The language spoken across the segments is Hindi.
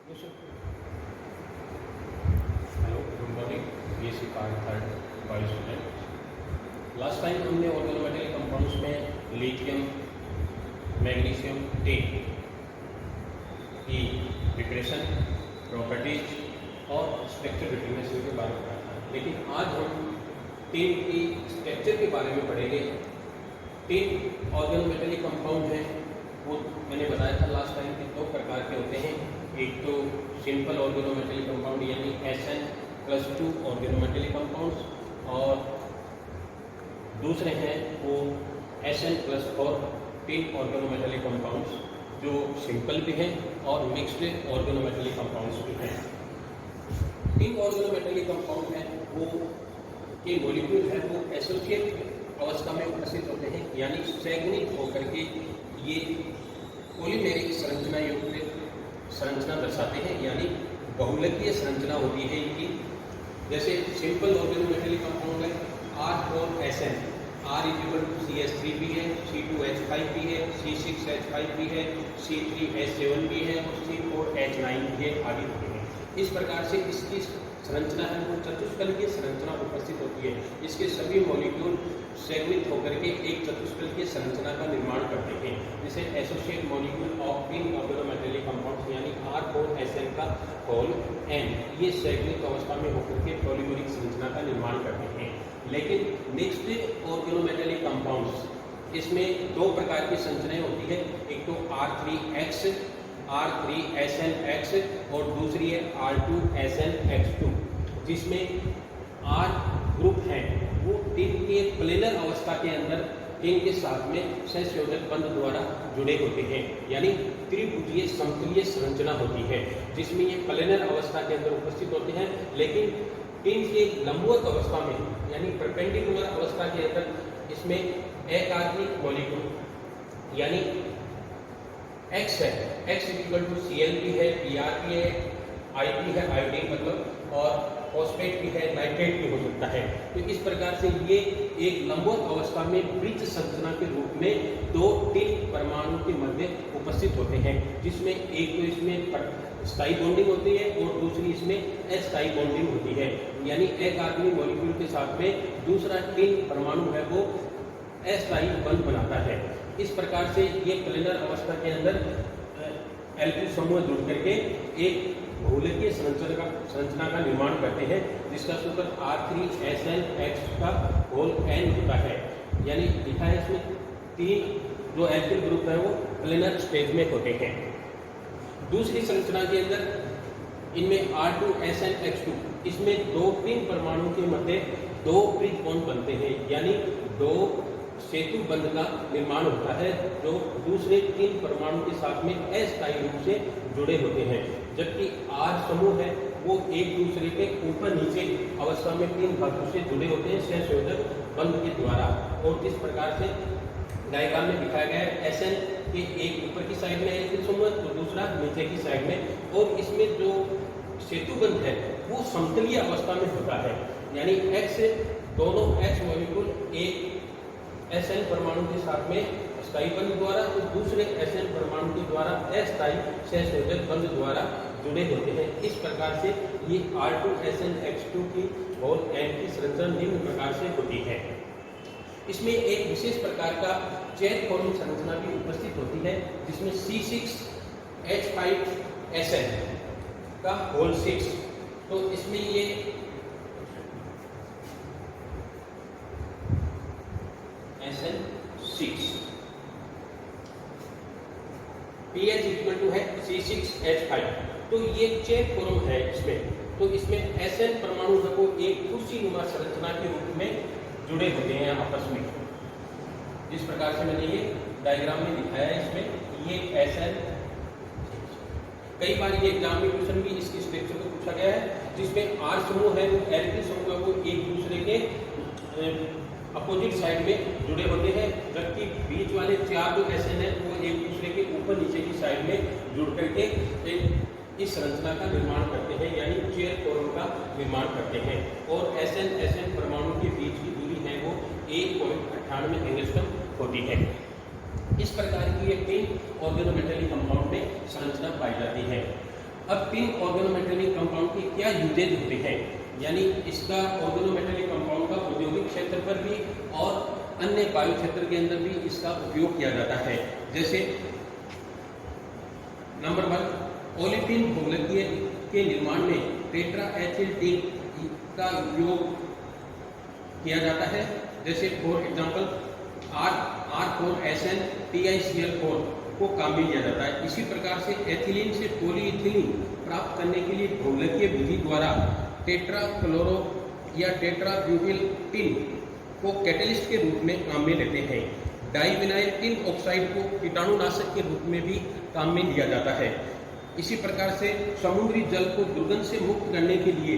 Hello, good morning. BSc part third bio student. Last time हमने ऑर्गेनोमेटेलिक कंपाउंड्स में लिथियम, मैग्नीशियम, टिन की प्रिपरेशन, प्रॉपर्टीज और स्ट्रक्चर डिटरमिनेशन के बारे में पढ़ा था। लेकिन आज हम टिन की स्ट्रक्चर के बारे में पढ़ेंगे। टिन ऑर्गेनोमेटेलिक कंपाउंड है, वो मैंने बताया था लास्ट टाइम कि दो प्रकार के होते हैं। एक तो सिंपल ऑर्गेनोमेटेलिक कंपाउंड यानी SN+2 ऑर्गेनोमेटेलिक कंपाउंड्स और दूसरे हैं वो SN+4 टिन ऑर्गेनोमेटेलिक कंपाउंड्स जो सिंपल भी हैं और मिक्स्ड ऑर्गेनोमेटेलिक कंपाउंड्स भी हैं। टिन ऑर्गेनोमेटेलिक कंपाउंड है वो के मॉलिक्यूल है वो एसोसिएट अवस्था में उपस्थित होते हैं, यानी संघनित होकर के ये पॉलीमेरिक संरचना युक्त संरचना दर्शाते हैं, यानी बहुलकीय संरचना होती है इनकी। जैसे सिंपल ऑर्गेनोमेटेलिक कंपाउंड है R4SN, R=CH3 भी है, C2H5 भी है, C6H5 भी है, C3H7 भी है और C4H9 भी है आदि होते हैं। इस प्रकार से इसकी संरचना है वो चतुष्फलकीय संरचना उपस्थित होती है। इसके सभी मॉलिक्यूल संघनित होकर के एक चतुष्फलकीय संरचना का निर्माण करते हैं, जिसे associate molecule of tin organometallic compounds यानी R4SN का होल N ये संघनित अवस्था में होकर के पॉलीमेरिक संरचना का निर्माण करते हैं। लेकिन मिक्स्ड ऑर्गेनोमेटेलिक कंपाउंड्स इसमें दो प्रकार की संरचनाएं होती है। एक तो R3X, R3SNX और दूसरी है R2SNX2, जिसमें R ग्रुप है वो टिन के प्लेनर अवस्था के अंदर टिन के साथ में सहसंयोजक बंध द्वारा जुड़े होते हैं, यानी त्रिभुजीय समतलीय संरचना होती है जिसमें ये प्लेनर अवस्था के अंदर उपस्थित होते हैं। लेकिन टिन के लंबवत अवस्था में यानी परपेंडिकुलर अवस्था के अंदर इसमें एकात्मिक मॉलिक्यूल यानी X है, X=Cl भी है, Br भी है, IP है, आयोडीन मतलब, और फॉस्फेट भी है, नाइट्रेट भी हो सकता है। तो इस प्रकार से ये एक लंबवत अवस्था में ब्रिज संरचना के रूप में दो टिन परमाणु के मध्य उपस्थित होते हैं, जिसमें एक तो इसमें स्थायी बॉन्डिंग होती है और दूसरी इसमें अस्थायी बॉन्डिंग होती है, यानी एक आदमी मॉलिक्यूल के साथ में दूसरा टिन परमाणु है वो अस्थायी बंध बनाता है। इस प्रकार से ये प्लेनर अवस्था के अंदर एल्किल समूह जुड़ करके एक बहुलकीय संरचना का निर्माण करते हैं, जिसका सूत्र R3SNX का होल N होता है। यानी लिखा है इसमें तीन जो एल्किल ग्रुप है वो प्लेनर स्टेज में होते हैं। दूसरी संरचना के अंदर इनमें R2SNX2 इसमें दो टिन परमाणु के मध्य दो ब्रिज बॉन्ड बनते हैं, यानी दो सेतु बंध का निर्माण होता है जो दूसरे टिन परमाणु के साथ में अस्थायी रूप से जुड़े होते हैं। जबकि R समूह है वो एक दूसरे के ऊपर नीचे अवस्था में तीन भागों से जुड़े होते हैं सहसंयोजक बंध के द्वारा। और इस प्रकार से डायग्राम में दिखाया गया है SN के एक ऊपर की साइड में एल्किल समूह तो दूसरा नीचे की साइड में, और इसमें जो सेतु बंध है वो समतलीय अवस्था में होता है, यानी X दोनों X मॉलिक्यूल एक SN परमाणु के साथ में स्थायी बंध द्वारा तो दूसरे SN परमाणु के द्वारा अस्थायी सहसंयोजक बंध द्वारा जुड़े होते हैं। इस प्रकार से ये R2SNX2 की और N की संरचना निम्न प्रकार से होती है। इसमें एक विशेष प्रकार का चेन फॉर्मिंग संरचना भी उपस्थित होती है, जिसमें C6H5SN का होल 6, तो इसमें ये SN6 pH है C6H5, तो ये चेन फॉर्म है इसमें। तो इसमें SN परमाणु को एक कुर्सीनुमा संरचना के रूप में जुड़े होते हैं आपस में, जिस प्रकार से मैंने ये डायग्राम में दिखाया है। इसमें ये SN कई बार ये एग्जाम में क्वेश्चन भी इसकी स्ट्रक्चर को पूछा गया है, जिसमें R समूह है वो एल्किल समूह को एक दूसरे के अपोजिट साइड में जुड़े होते हैं, जबकि बीच वाले चार जो SN है वो एक दूसरे के ऊपर नीचे की साइड में जुड़ करके इस संरचना का निर्माण करते हैं, यानी चेयर फॉर्म का निर्माण करते हैं। और SN परमाणु के बीच की दूरी है वो 1.98 एंगस्ट्रॉम होती है। इस प्रकार की एक टिन ऑर्गेनोमेटेलिक कंपाउंड में संरचना पाई जाती है। अब तीन ऑर्गेनोमेटेलिक कंपाउंड की क्या यूजेज होते हैं, यानी इसका ऑर्गेनोमेटेलिक कंपाउंड का औद्योगिक क्षेत्र पर भी और अन्य वायु क्षेत्र के अंदर भी इसका उपयोग किया जाता है। जैसे नंबर 1, ओलेफिन बहुलकीय के निर्माण में टेट्राएथिल टीन का उपयोग किया जाता है। जैसे फॉर एग्जांपल R4SN TiCl4 को काम में लिया जाता है। इसी प्रकार से एथिलीन से पॉलीइथिलीन प्राप्त करने के लिए बहुलकीय विधि द्वारा टेट्राक्लोरो या टेट्राब्यूटिल टिन को कैटेलिस्ट के रूप में काम में लेते हैं। डाइविनाइल टिन ऑक्साइड को कीटाणुनाशक के रूप में भी काम में लिया जाता है। इसी प्रकार से समुद्री जल को दुर्गंध से मुक्त करने के लिए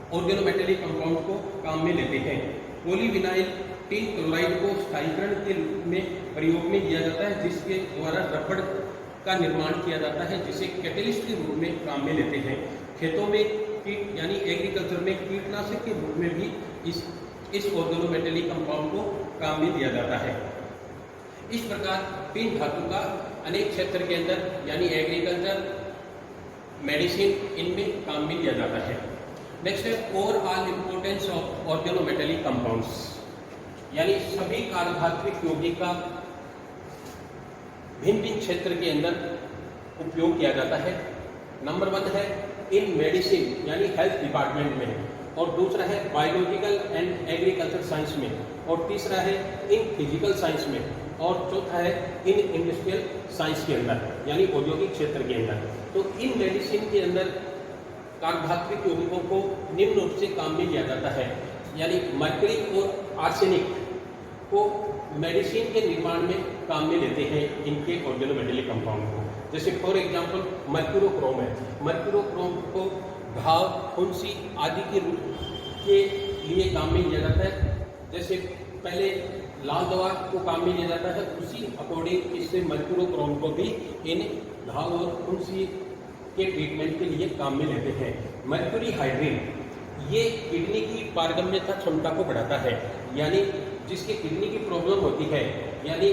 ऑर्गेनोमेटेलिक कंपाउंड को काम में लेते हैं। पॉलीविनाइल टिन क्लोराइड को स्थायीकरण के रूप में प्रयोग में लिया जाता है, जिसके द्वारा रबड़ का निर्माण किया जाता है, जिसे कैटेलिस्ट के रूप में काम में लेते हैं। खेतों में कीट यानी एग्रीकल्चर में कीटनाशक के रूप में भी इस ऑर्गेनोमेटेलिक कंपाउंड को काम में लिया जाता है। इस प्रकार तीन धातु का अनेक क्षेत्र के अंदर यानी एग्रीकल्चर, मेडिसिन, इनमें काम में लिया जाता है। नेक्स्ट है overall importance of organometallic compounds, यानी सभी कार्बधात्विक यौगिक का भिन्न भिन्न क्षेत्र के अंदर उपयोग किया जाता है। नंबर 1 है इन मेडिसिन यानी हेल्थ डिपार्टमेंट में, और दूसरा है बायोलॉजिकल एंड एग्रीकल्चर साइंस में, और तीसरा है इन फिजिकल साइंस में, और चौथा है इन इंडस्ट्रियल साइंस के अंदर यानी औद्योगिक क्षेत्र के अंदर। तो इन मेडिसिन के अंदर कार्बधात्विक यौगिकों को निम्न रूप से काम में लिया जाता है, यानी मर्करी और आर्सेनिक को मेडिसिन के निर्माण में काम में लेते हैं इनके ऑर्गेनोमेटेलिक कंपाउंड को। जैसे फॉर एग्जांपल मर्क्यूरोक्रोम है, मर्क्यूरोक्रोम को घाव, फुंसी आदि के रूप के लिए काम में लिया जाता है। जैसे पहले लाल दवा को काम में लिया जाता है, उसी अकॉर्डिंग इससे मर्क्यूरोक्रोम को भी इन घाव और फुंसी के ट्रीटमेंट के लिए काम में लेते हैं। मर्क्यूरी हाइड्रीन ये किडनी की पारगम्यता क्षमता को बढ़ाता है, यानी जिसके किडनी की प्रॉब्लम होती है, यानी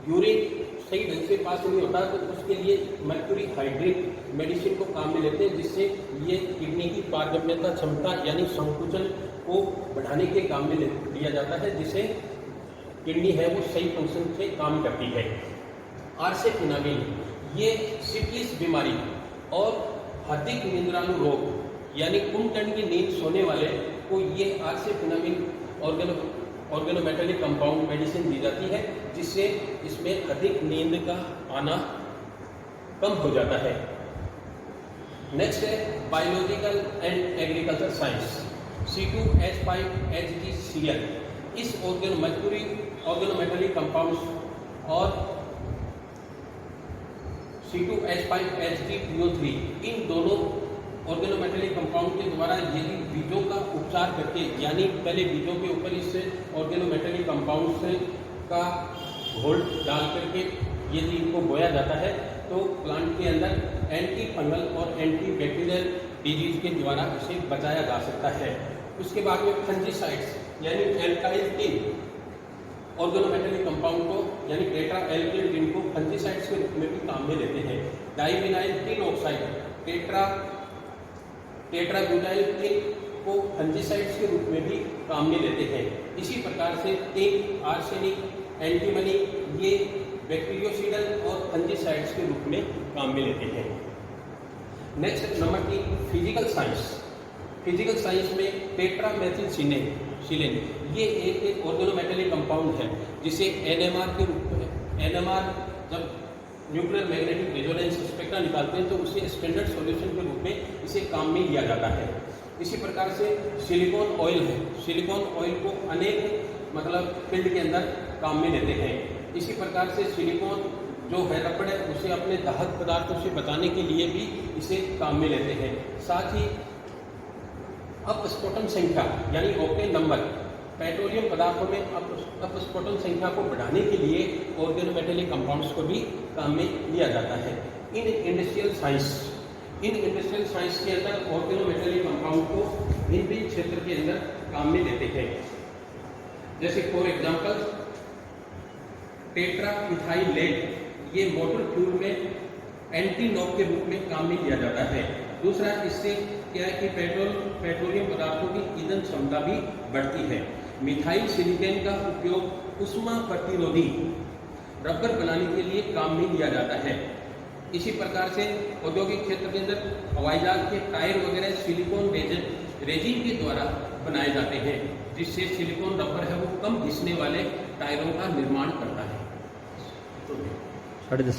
यूरिन सही ढंग से पास नहीं होता, तो उसके लिए मर्क्यूरी हाइड्रेट मेडिसिन को काम में लेते हैं, जिससे ये किडनी की पारगम्यता क्षमता यानी संकुचन को बढ़ाने के काम में लिया जाता है, जिससे किडनी है वो सही फंक्शन से काम करती है। आर्सेफिनामिन ये सिफिलिस बीमारी और हृदय निंद्राणु रोग यानी कुंभकर्ण की नींद सोने वाले को ये आर्सेफिनामिन ऑर्गेनोमेटेलिक कंपाउंड मेडिसिन दी जाती है, जिससे इसमें अधिक नींद का आना कम हो जाता है। नेक्स्ट है biological and agriculture science, C2H5HgCl। इस मर्क्यूरी ऑर्गेनोमेटेलिक कंपाउंड्स और C2H5HgPO3 इन दोनों ऑर्गेनोमेटेलिक कंपाउंड के द्वारा यदि बीजों का उपचार करके, यानी पहले बीजों के ऊपर इस ऑर्गेनोमेटेलिक कंपाउंड से का घोल डाल करके यदि इनको बोया जाता है, तो प्लांट के अंदर एंटी फंगल और एंटी बैक्टीरियल डिजीज के द्वारा इसे बचाया जा सकता है। उसके बाद में फंजीसाइड्स यानी एल्काइल टिन ऑर्गेनोमेटेलिक कंपाउंड को यानी टेट्रा एल्काइल टिन को फंजीसाइड्स के रूप में भी काम में लेते हैं। डाइविनाइल टिन ऑक्साइड टेट्राब्यूटाइल टिन को फंजीसाइड्स के रूप में भी काम में लेते हैं। इसी प्रकार से टिन, आर्सेनिक, एंटीमनी ये बैक्टीरियोसिडल और फंजीसाइड्स के रूप में काम में लेते हैं। Next number 3 physical science. Physical science में टेट्रामेथिलसिलेन ये एक ऑर्गेनोमेटेलिक कंपाउंड है, जिसे NMR के रूप में NMR जब न्यूक्लियर मैग्नेटिक रेजोनेंस स्पेक्ट्रा निकालते हैं तो उसे स्टैंडर्ड सॉल्यूशन के रूप में इसे काम में लिया जाता है। इसी प्रकार से सिलिकॉन ऑयल है, सिलिकॉन ऑयल को अनेक फील्ड के अंदर काम में लेते हैं। इसी प्रकार से सिलिकॉन जो है रबड़ है उसे अपने दाहक पदार्थों से बचाने के लिए भी इसे काम में लेते हैं। साथ ही अपस्फोटन संख्या यानी ऑक्टेन नंबर, पेट्रोलियम पदार्थों में अपस्फोटन संख्या को बढ़ाने के लिए ऑर्गेनोमेटेलिक कंपाउंड्स को भी काम में लिया जाता है। इन इंडस्ट्रियल साइंस के अंदर ऑर्गेनोमेटेलिक कंपाउंड को भिन्न भिन्न क्षेत्र के अंदर काम में लेते हैं। जैसे for example tetra ethyl lead ये मोटर फ्यूल में एंटी नॉक के रूप में काम में लिया जाता है। दूसरा, इससे क्या है कि पेट्रोलियम पदार्थों की ईंधन क्षमता भी बढ़ती है। मिथाइल सिलिकॉन का उपयोग उष्मा प्रतिरोधी रबर बनाने के लिए काम में लिया जाता है। इसी प्रकार से औद्योगिक क्षेत्र के अंदर हवाई जहाज के टायर वगैरह सिलिकॉन रेजिन के द्वारा बनाए जाते हैं, जिससे सिलिकॉन रबर है वो कम घिसने वाले टायरों का निर्माण करता है। तो 10:30